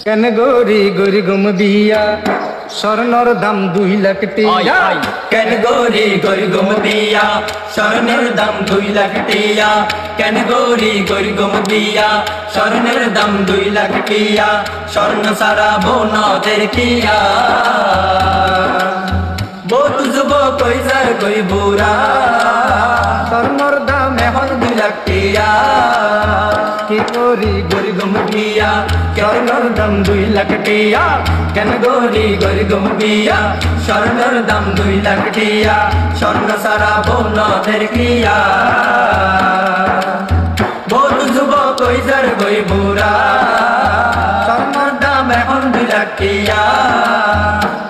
কেন গরি গরি গুম বিয়া স্বর্ণর দাম 2 লাখ টিয়া কেন গরি গরি গুম বিয়া স্বর্ণের দাম 2 লাখ টিয়া কেন গরি গরি গুম বিয়া স্বর্ণের দাম 2 লাখ টিয়া স্বর্ণ সারা বোনদের কিয়া বহুত যুবক কইজার কই বুড়া স্বর্ণর দাম এখন 2 লাখ টিয়া কি গরি গরি গুম বিয়া স্বর্ণর দাম 2 লাখ টিয়া কেন গরি গরি গুম বিয়া স্বর্ণের দাম 2 লাখ টিয়া স্বর্ণ সারা বোনদের কিয়া বহুত যুবক কইজার কই বুড়া স্বর্ণের দাম এখন 2 লাখ টিয়া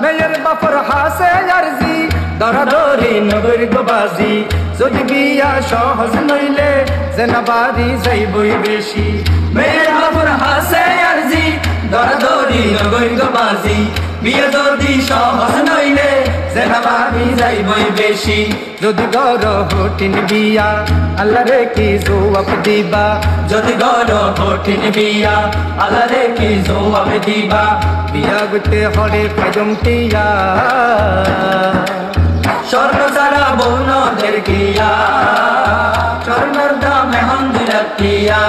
মেয়ের বাপর হাসে আরজি দরাদরি নগর গবাজি যদি বিয়া সহজ নইলে জেনাবারি যাইবই বেশি মেয়ের বাপর হাসে আরজি দরাদরি নগর গবাজি বিয়ে যদি সহজ নইলে জেনাবারি যাইবই বেশি যদি গর হটিন বিয়া আল্লাহ রে কি জবাব দিবা যদি গর হটিন বিয়া আল্লাহ রে কি জবাব দিবা বিয়া গতে হরে কদম টিয়া স্বর্ণ সারা বোনদের কিয়া স্বর্ণের দাম এখন 2 লাখ টিয়া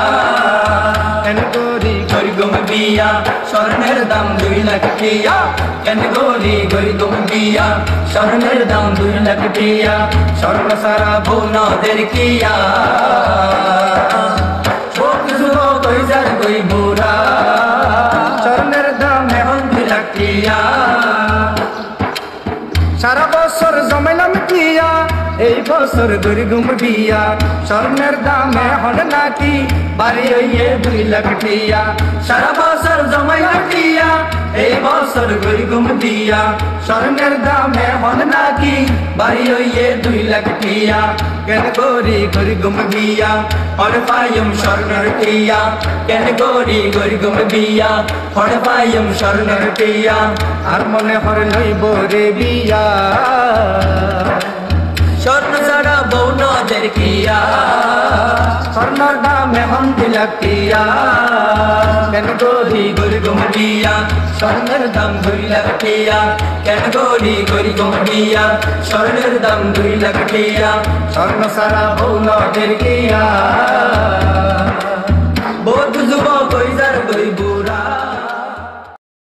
কেন গরি গরি গুম বিয়া স্বর্ণের দাম 2 লাখ টিয়া কেন গরি গরি গুম বিয়া স্বর্ণের দাম 2 লাখ টিয়া স্বর্ণ সারা বোনদের কিয়া ছোট যুবক কইজার কই বুড়া স্বর্ণের দাম এখন 2 লাখ টিয়া সারা বছর জমাইলাম টিয়া এই বছর গরি গুম বিয়া স্বর্ণের দাম এখন নাকি বাড়ি হইয়ে 2 লাখ টিয়া সারা বছর জমাইলাম টিয়া এই বছর গরি গুম দিয়া স্বর্ণের দাম এখন নাকি বাড়ি হইয়ে 2 লাখ টিয়া কেন গরি গরি গুম বিয়া হর পাইম স্বর্ণের টিয়া কেন গরি গরি গুম বিয়া হর পাইম স্বর্ণের টিয়া আর মনে হর লইব রে বিয়া স্বর্ণ সারা বৌনদের কিয়া স্বর্ণর দাম এখন 2 লাখ টিয়া কেন গরি গরি গুম বিয়া স্বর্ণের দাম 2 লাখ টিয়া কেন গরি গরি গুম বিয়া স্বর্ণের দাম 2 লাখ টিয়া স্বর্ণ সারা বৌনদের কিয়া বহুত যুবক কইজার